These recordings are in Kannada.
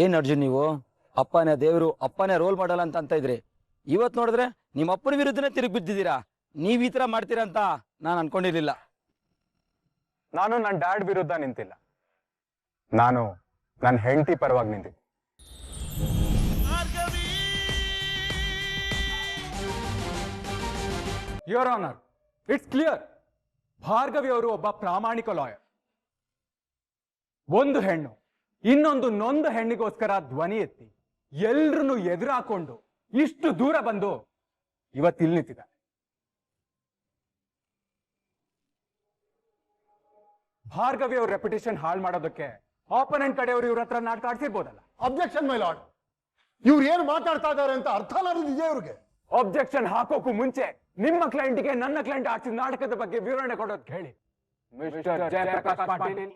ಏನ್ ಅರ್ಜುನ್ ನೀವು ಅಪ್ಪನೇ ದೇವರು ಅಪ್ಪನೇ ರೋಲ್ ಮಾಡಲ್ಲ ಅಂತ ಇದ್ರಿ. ಇವತ್ ನೋಡಿದ್ರೆ ನಿಮ್ಮ ಅಪ್ಪನ ವಿರುದ್ಧನೇ ತಿರುಗಿ ಬಿದ್ದಿದ್ದೀರಾ. ನೀವ್ ಈ ತರ ಮಾಡ್ತೀರಾ ಅಂತ ನಾನು ಅನ್ಕೊಂಡಿರ್ಲಿಲ್ಲ. ನಾನು ನನ್ನ ಡ್ಯಾಡ್ ವಿರುದ್ಧ ನಿಂತಿಲ್ಲ, ನಾನು ನನ್ನ ಹೆಂಡತಿ ಪರವಾಗಿ ನಿಂತಿದ್ದೆ. Your honour, it's clear, Bhargavi ಅವರು ಒಬ್ಬ ಪ್ರಾಮಾಣಿಕ ಲಾಯರ್. ಒಂದು ಹೆಣ್ಣು ಇನ್ನೊಂದು ನೊಂದ ಹೆಣ್ಣಿಗೋಸ್ಕರ ಧ್ವನಿ ಎತ್ತಿ ಎಲ್ರನ್ನು ಎದುರಾಕೊಂಡು ಇಷ್ಟು ದೂರ ಬಂದು ಇವತ್ತಿಲ್ಲಿ ನಿಂತಿದ್ದಾರೆ. ಭಾರ್ಗವಿ ಅವ್ರ ರೆಪ್ಯುಟೇಷನ್ ಹಾಳು ಮಾಡೋದಕ್ಕೆ ಆಪೋನೆಂಟ್ ಕಡೆಯವರು ಇವ್ರ ಹತ್ರ ನಾಟಕ ಆಡ್ಸಿರ್ಬೋದಲ್ಲ. ಅಬ್ಜೆಕ್ಷನ್ ಮೈ ಲಾರ್ಡ್, ಇವ್ರು ಏನು ಮಾತಾಡ್ತಾ ಇದ್ದಾರೆ ಅಂತ ಅರ್ಥ ಆಗಿದೆಯಾ ಇವ್ರಿಗೆ? ಅಬ್ಜೆಕ್ಷನ್ ಹಾಕೋಕು ಮುಂಚೆ ನಿಮ್ಮ ಕ್ಲೈಂಟ್ಗೆ ನನ್ನ ಕ್ಲೈಂಟ್ ಆಡ್ಸಿದ ನಾಟಕದ ಬಗ್ಗೆ ವಿವರಣೆ ಕೊಡೋದು ಹೇಳಿ. Mister Jayaprakash Patil.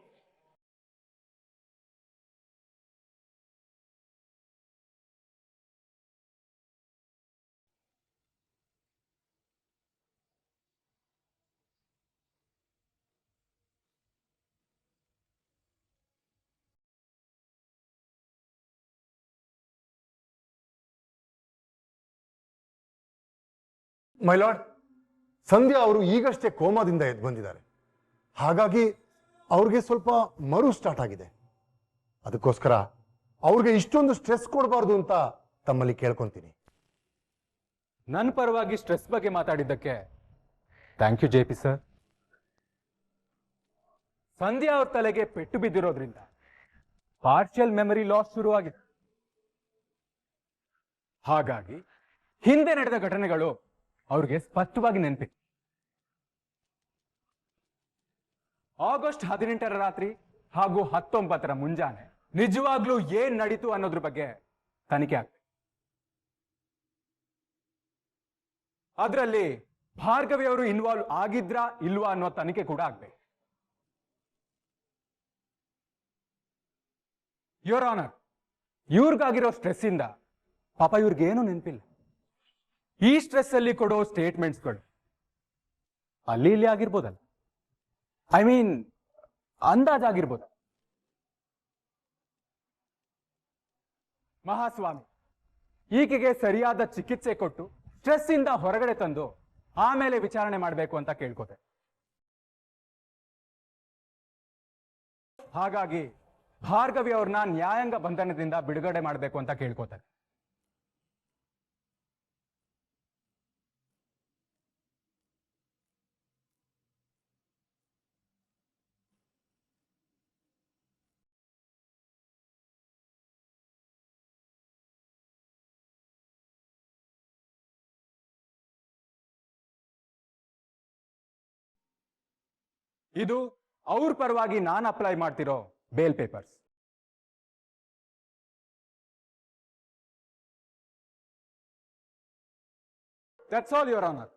My lord, Sandhya ಅವರು ಈಗಷ್ಟೇ ಕೋಮಾದಿಂದ ಎದ್ದು ಬಂದಿದ್ದಾರೆ. ಹಾಗಾಗಿ ಅವ್ರಿಗೆ ಸ್ವಲ್ಪ ಮರು ಸ್ಟಾರ್ಟ್ ಆಗಿದೆ. ಅದಕ್ಕೋಸ್ಕರ ಅವ್ರಿಗೆ ಇಷ್ಟೊಂದು ಸ್ಟ್ರೆಸ್ ಕೊಡಬಾರ್ದು ಅಂತ ತಮ್ಮಲ್ಲಿ ಕೇಳ್ಕೊಂತೀನಿ. ನನ್ನ ಪರವಾಗಿ ಸ್ಟ್ರೆಸ್ ಬಗ್ಗೆ ಮಾತಾಡಿದ್ದಕ್ಕೆ ಥ್ಯಾಂಕ್ ಯು JP ಸರ್. ಸಂಧ್ಯಾ ಅವ್ರ ತಲೆಗೆ ಪೆಟ್ಟು ಬಿದ್ದಿರೋದ್ರಿಂದ ಪಾರ್ಷಿಯಲ್ ಮೆಮರಿ ಲಾಸ್ ಶುರುವಾಗಿದೆ. ಹಾಗಾಗಿ ಹಿಂದೆ ನಡೆದ ಘಟನೆಗಳು ಅವ್ರಿಗೆ ಸ್ಪಷ್ಟವಾಗಿ ನೆನಪಿತ್ತು. ಆಗಸ್ಟ್ 18ರ ರಾತ್ರಿ ಹಾಗೂ 19ರ ಮುಂಜಾನೆ ನಿಜವಾಗ್ಲೂ ಏನ್ ನಡೀತು ಅನ್ನೋದ್ರ ಬಗ್ಗೆ ತನಿಖೆ ಆಗ್ಬೇಕು. ಅದರಲ್ಲಿ ಭಾರ್ಗವಿ ಅವರು ಇನ್ವಾಲ್ವ್ ಆಗಿದ್ರಾ ಇಲ್ವಾ ಅನ್ನೋ ತನಿಖೆ ಕೂಡ ಆಗ್ಬೇಕು. ಯುವರ್ ಆನರ್, ಇವ್ರಿಗಾಗಿರೋ ಸ್ಟ್ರೆಸ್ ಇಂದ ಪಾಪ ಇವ್ರಿಗೇನು ನೆನಪಿಲ್ಲ. ಈ ಸ್ಟ್ರೆಸ್ ಅಲ್ಲಿ ಕೊಡೋ ಸ್ಟೇಟ್ಮೆಂಟ್ಸ್ಗಳು ಅಲ್ಲಿ ಇಲ್ಲಿ ಆಗಿರ್ಬೋದಲ್ಲ, ಐ ಮೀನ್ ಅಂದಾಜಾಗಿರ್ಬೋದ. ಮಹಾಸ್ವಾಮಿ ಈಕೆಗೆ ಸರಿಯಾದ ಚಿಕಿತ್ಸೆ ಕೊಟ್ಟು ಸ್ಟ್ರೆಸ್ ಇಂದ ಹೊರಗಡೆ ತಂದು ಆಮೇಲೆ ವಿಚಾರಣೆ ಮಾಡಬೇಕು ಅಂತ ಕೇಳ್ಕೋತೆ. ಹಾಗಾಗಿ ಭಾರ್ಗವಿ ಅವ್ರನ್ನ ನ್ಯಾಯಾಂಗ ಬಂಧನದಿಂದ ಬಿಡುಗಡೆ ಮಾಡಬೇಕು ಅಂತ ಕೇಳ್ಕೋತಾರೆ. ಇದು ಅವ್ರ ಪರವಾಗಿ ನಾನು ಅಪ್ಲೈ ಮಾಡ್ತಿರೋ bail papers. That's all your honour.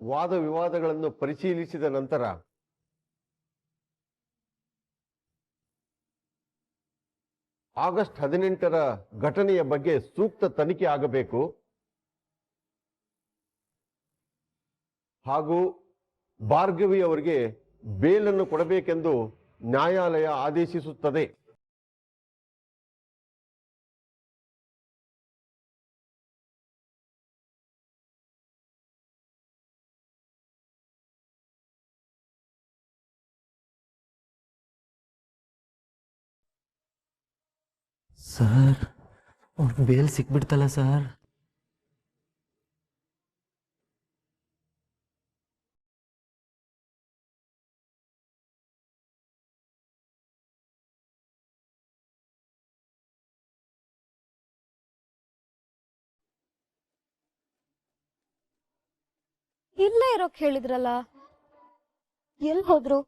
ವಾದ ವಿವಾದಗಳನ್ನು ಪರಿಶೀಲಿಸಿದ ನಂತರ ಆಗಸ್ಟ್ 18ರ ಘಟನೆಯ ಬಗ್ಗೆ ಸೂಕ್ತ ತನಿಖೆ ಆಗಬೇಕು ಹಾಗೂ ಭಾರ್ಗವಿ ಅವರಿಗೆ ಬೇಲನ್ನು ಕೊಡಬೇಕೆಂದು ನ್ಯಾಯಾಲಯ ಆದೇಶಿಸುತ್ತದೆ. ಸರ್, ಅವ್ರ ಬೇಲ್ ಸಿಕ್ಬಿಡ್ತಲ್ಲ ಸರ್? ಇಲ್ಲೇ ಇರೋಕ್ ಹೇಳಿದ್ರಲ್ಲ, ಎಲ್ಲಿ ಹೋದ್ರು?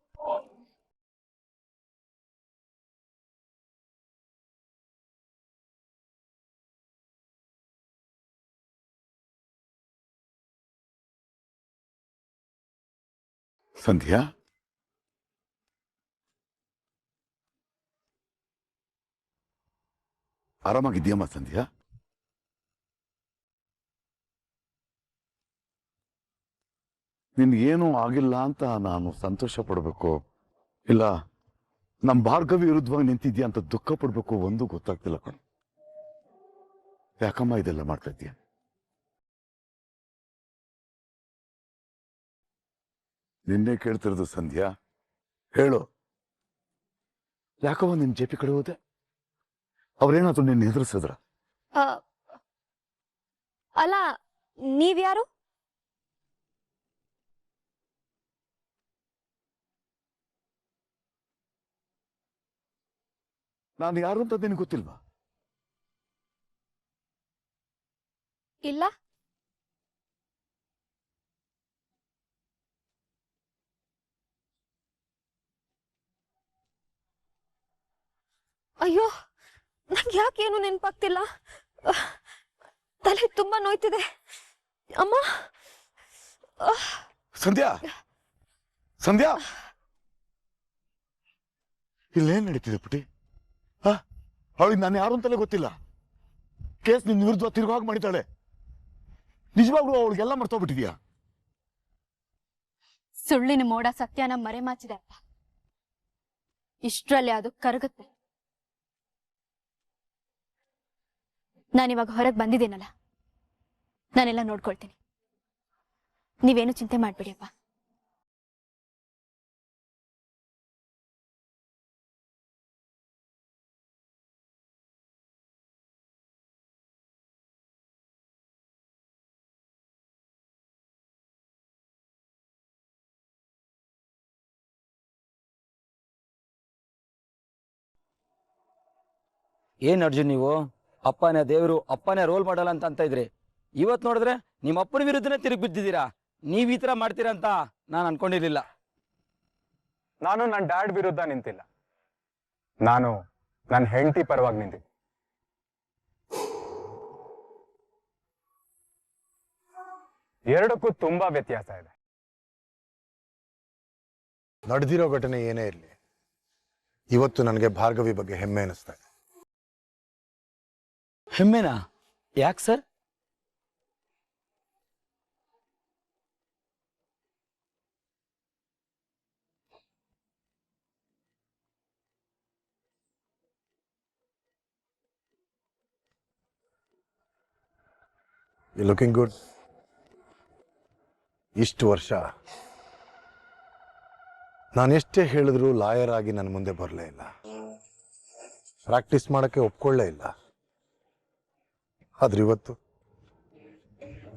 ಸಂಧ್ಯಾ, ಆರಾಮಾಗಿದ್ಯಮ್ಮ ಸಂಧ್ಯಾ? ನಿನ್ಗೇನೂ ಆಗಿಲ್ಲ ಅಂತ ನಾನು ಸಂತೋಷ ಪಡಬೇಕು, ಇಲ್ಲ ನಮ್ಮ ಭಾರ್ಗವಿ ವಿರುದ್ಧವಾಗಿ ನಿಂತಿದ್ಯಾ ಅಂತ ದುಃಖ ಪಡ್ಬೇಕು, ಒಂದು ಗೊತ್ತಾಗ್ತಿಲ್ಲ ಕಣ್. ಯಾಕಮ್ಮ ಇದೆಲ್ಲ ಮಾಡ್ತಾ ಇದ್ದೀಯ? ನಿನ್ನೆ ಕೇಳ್ತಿರೋದು ಸಂಧ್ಯಾ, ಹೇಳು, ಯಾಕವ್ವ ನಿನ್ ಜೆಪಿ ಕಡೆ ಹೋದೆ? ಅವ್ರೇನಾದ್ರು ನಿನ್ನ ಹೆದರ್ಸಿದ್ರ? ಆ, ಅಲ್ಲ, ನೀವ್ಯಾರು? ನಾನು ಯಾರು ಅಂತ ನಿನಗೆ ಗೊತ್ತಿಲ್ವಾ? ಇಲ್ಲ. ಅಯ್ಯೋ, ನಂಗೆ ಯಾಕೇನು ನೆನಪಾಗ್ತಿಲ್ಲ. ತಲೆ ತುಂಬಾ ನೋಯ್ತಿದೆ ಅಮ್ಮ. ಸಂಧ್ಯಾ, ಸಂಧ್ಯಾ, ಇಲ್ಲೇನ್ ನಡೀತಿದೆ ಪುಟಿ? ಅವಳಿಗೆ ನಾನು ಯಾರು ಅಂತಲೇ ಗೊತ್ತಿಲ್ಲ. ಕೇಸ್ ನಿನ್ನ ವಿರುದ್ಧ ತಿರುಗುವಾಗ ಮಾಡಿದ್ದಾಳೆ. ನಿಜವಾಗ್ಲೂ ಅವಳಿಗೆಲ್ಲ ಮರ್ತೋಗ್ಬಿಟ್ಟಿದ್ಯಾ? ಸುಳ್ಳಿನ ಮೋಡ ಸತ್ಯನ ಮರೆಮಾಚಿದೆ ಅಪ್ಪ. ಇಷ್ಟರಲ್ಲಿ ಅದು ಕರಗುತ್ತೆ. ನಾನಿವಾಗ ಹೊರಗೆ ಬಂದಿದ್ದೀನಲ್ಲ, ನಾನೆಲ್ಲ ನೋಡ್ಕೊಳ್ತೀನಿ. ನೀವೇನು ಚಿಂತೆ ಮಾಡ್ಬೇಡಿ ಅಪ್ಪ. ಏನ್ ಅರ್ಜುನ್, ನೀವು ಅಪ್ಪನೇ ದೇವರು, ಅಪ್ಪನೇ ರೋಲ್ ಮಾಡಲ್ಲ ಅಂತ ಇದ್ರಿ. ಇವತ್ ನೋಡಿದ್ರೆ ನಿಮ್ಮ ಅಪ್ಪನ ವಿರುದ್ಧನೇ ತಿರುಗಿ ಬಿದ್ದಿದ್ದೀರಾ. ನೀವ್ ಈ ತರ ಮಾಡ್ತೀರಾ ಅಂತ ನಾನು ಅನ್ಕೊಂಡಿರ್ಲಿಲ್ಲ. ನಾನು ನನ್ನ ಡ್ಯಾಡ್ ವಿರುದ್ಧ ನಿಂತಿಲ್ಲ, ನಾನು ನನ್ನ ಹೆಂಡತಿ ಪರವಾಗಿ ನಿಂತಿದ್ದೆ. ಎರಡಕ್ಕೂ ತುಂಬಾ ವ್ಯತ್ಯಾಸ ಇದೆ. ನಡೆದಿರೋ ಘಟನೆ ಏನೇ ಇರಲಿ, ಇವತ್ತು ನನಗೆ ಭಾರ್ಗವಿ ಬಗ್ಗೆ ಹೆಮ್ಮೆ ಅನಿಸ್ತಾ ಇದೆ. ಹೆಮ್ಮೆನಾ? ಯಾಕೆ ಸರ್? You looking good. ಇಷ್ಟು ವರ್ಷ ನಾನೆಷ್ಟೇ ಹೇಳಿದ್ರು ಲಾಯರ್ ಆಗಿ ನನ್ನ ಮುಂದೆ ಬರಲೇ ಇಲ್ಲ, ಪ್ರಾಕ್ಟೀಸ್ ಮಾಡೋಕ್ಕೆ ಒಪ್ಕೊಳ್ಳೇ ಇಲ್ಲ. ಆದ್ರೆ ಇವತ್ತು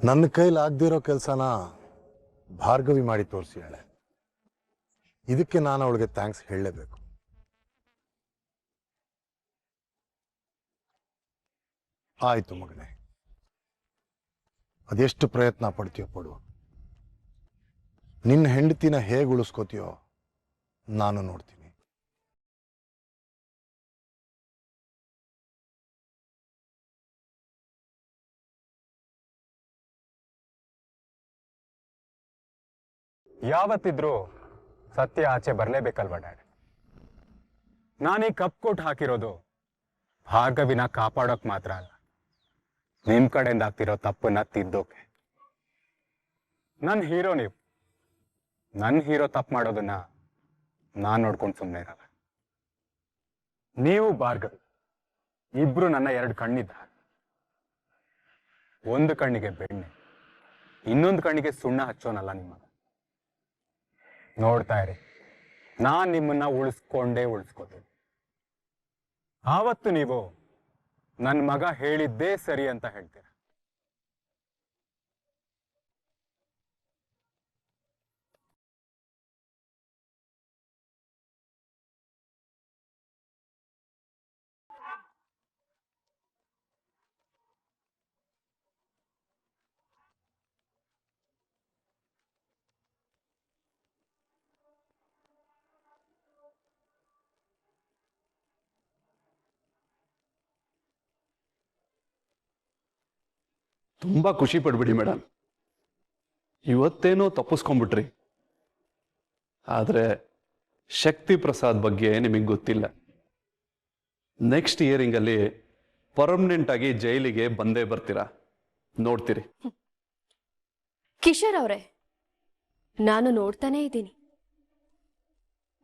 ನನ್ನ ಕೈಲಿ ಆಗದಿರೋ ಕೆಲಸನ ಭಾರ್ಗವಿ ಮಾಡಿ ತೋರಿಸಿದ್ದಾಳೆ. ಇದಕ್ಕೆ ನಾನು ಅವಳಿಗೆ ಥ್ಯಾಂಕ್ಸ್ ಹೇಳಲೇಬೇಕು. ಆಯ್ತು ಮಗನೇ, ಅದೆಷ್ಟು ಪ್ರಯತ್ನ ಪಡ್ತೀಯೋ ಪಡು. ನಿನ್ನ ಹೆಂಡತಿನ ಹೇಗೆ ಉಳಿಸ್ಕೋತೀಯೋ ನಾನು ನೋಡ್ತೀನಿ. ಯಾವತ್ತಿದ್ರೂ ಸತ್ಯ ಆಚೆ ಬರಲೇಬೇಕಲ್ವ ಡ್ಯಾಡ್? ನಾನೀ ಕಪ್ ಕೊಟ್ಟು ಹಾಕಿರೋದು ಭಾರ್ಗವಿನ ಕಾಪಾಡೋಕ್ ಮಾತ್ರ ಅಲ್ಲ, ನಿಮ್ ಕಡೆಯಿಂದ ಆಗ್ತಿರೋ ತಪ್ಪನ್ನ ತಿದ್ದೋಕೆ. ನನ್ನ ಹೀರೋ ನೀವು. ನನ್ನ ಹೀರೋ ತಪ್ಪು ಮಾಡೋದನ್ನ ನಾನು ನೋಡ್ಕೊಂಡು ಸುಮ್ಮನೆ ಇರಲ್ಲ. ನೀವು ಭಾರ್ಗವಿ ಇಬ್ರು ನನ್ನ ಎರಡು ಕಣ್ಣಿದ್ದ. ಒಂದು ಕಣ್ಣಿಗೆ ಬೆಣ್ಣೆ, ಇನ್ನೊಂದು ಕಣ್ಣಿಗೆ ಸುಣ್ಣ ಹಚ್ಚೋನಲ್ಲ ನಿಮ್ಮ. ನೋಡ್ತಾ ಇರಿ, ನಾನ್ ನಿಮ್ಮನ್ನ ಉಳಿಸ್ಕೊಂಡೇ ಉಳಿಸ್ಕೋತೀನಿ. ಆವತ್ತು ನೀವು ನನ್ನ ಮಗ ಹೇಳಿದ್ದೇ ಸರಿ ಅಂತ ಹೇಳ್ತೀರ. ತುಂಬ ಖುಷಿ ಪಡ್ಬಿಡಿ ಮೇಡಮ್, ಇವತ್ತೇನೋ ತಪ್ಪಿಸ್ಕೊಂಡ್ಬಿಟ್ರಿ. ಆದರೆ ಶಕ್ತಿ ಪ್ರಸಾದ್ ಬಗ್ಗೆ ನಿಮಗೆ ಗೊತ್ತಿಲ್ಲ. ನೆಕ್ಸ್ಟ್ ಇಯರಿಂಗಲ್ಲಿ ಪರ್ಮನೆಂಟ್ ಆಗಿ ಜೈಲಿಗೆ ಬಂದೇ ಬರ್ತೀರಾ, ನೋಡ್ತೀರಿ. ಕಿಶೋರ್ ಅವರೇ, ನಾನು ನೋಡ್ತಾನೇ ಇದ್ದೀನಿ.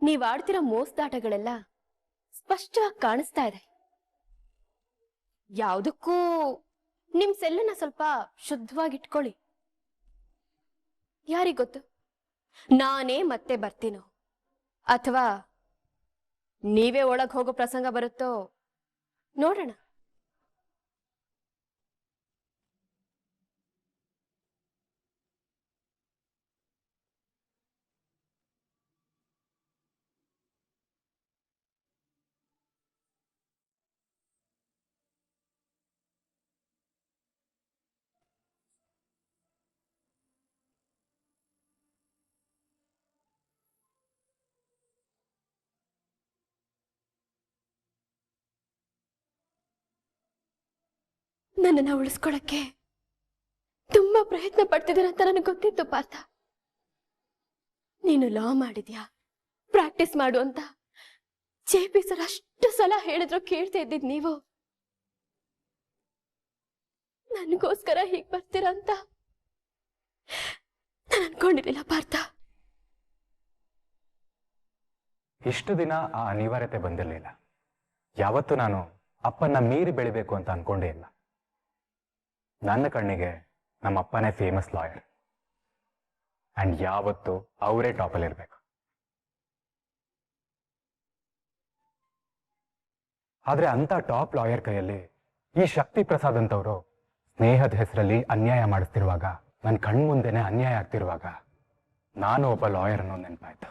ನೀವ್ ಆಡ್ತಿರೋ ಮೋಸದಾಟಗಳೆಲ್ಲ ಸ್ಪಷ್ಟವಾಗಿ ಕಾಣಿಸ್ತಾ ಇದೆ. ಯಾವುದಕ್ಕೂ ನಿಮ್ ಸೆಲ್ಲನ್ನ ಸ್ವಲ್ಪ ಶುದ್ಧವಾಗಿಟ್ಕೊಳ್ಳಿ. ಯಾರಿಗೊತ್ತು, ನಾನೇ ಮತ್ತೆ ಬರ್ತೀನೋ ಅಥವಾ ನೀವೇ ಒಳಗ್ ಹೋಗೋ ಪ್ರಸಂಗ ಬರುತ್ತೋ ನೋಡೋಣ. ನನ್ನನ್ನು ಉಳಿಸ್ಕೊಳಕ್ಕೆ ತುಂಬಾ ಪ್ರಯತ್ನ ಪಡ್ತಿದ್ದೀರ ಅಂತ ನನಗೆ ಗೊತ್ತಿತ್ತು ಪಾರ್ಥ. ನೀನು ಲಾ ಮಾಡಿದ್ಯಾ, ಪ್ರಾಕ್ಟೀಸ್ ಮಾಡು ಅಂತ JP ಸರ್ ಅಷ್ಟು ಸಲ ಹೇಳಿದ್ರು ಕೇಳ್ತಾ ಇದ್ದಿದ್ ನೀವು. ನನಗೋಸ್ಕರ ಹೀಗ್ ಬರ್ತೀರಾ ಅಂತ ನಾನು ಅನ್ಕೊಂಡಿರ್ಲಿಲ್ಲ ಪಾರ್ಥ. ಇಷ್ಟು ದಿನ ಆ ಅನಿವಾರ್ಯತೆ ಬಂದಿರಲಿಲ್ಲ. ಯಾವತ್ತೂ ನಾನು ಅಪ್ಪನ್ನ ಮೀರಿ ಬೆಳಿಬೇಕು ಅಂತ ಅನ್ಕೊಂಡೇ ಇಲ್ಲ. ನನ್ನ ಕಣ್ಣಿಗೆ ನಮ್ಮ ಅಪ್ಪನೇ ಫೇಮಸ್ ಲಾಯರ್, ಅಂಡ್ ಯಾವತ್ತು ಅವರೇ ಟಾಪಲ್ಲಿ ಇರಬೇಕು. ಆದ್ರೆ ಅಂತ ಟಾಪ್ ಲಾಯರ್ ಕೈಯಲ್ಲಿ ಈ ಶಕ್ತಿ ಪ್ರಸಾದ್ ಅಂತವರು ಸ್ನೇಹದ ಹೆಸರಲ್ಲಿ ಅನ್ಯಾಯ ಮಾಡಿಸ್ತಿರುವಾಗ, ನನ್ನ ಕಣ್ಮುಂದೆನೆ ಅನ್ಯಾಯ ಆಗ್ತಿರುವಾಗ ನಾನು ಒಬ್ಬ ಲಾಯರ್ ಅನ್ನೋ ನೆನಪಾಯ್ತು.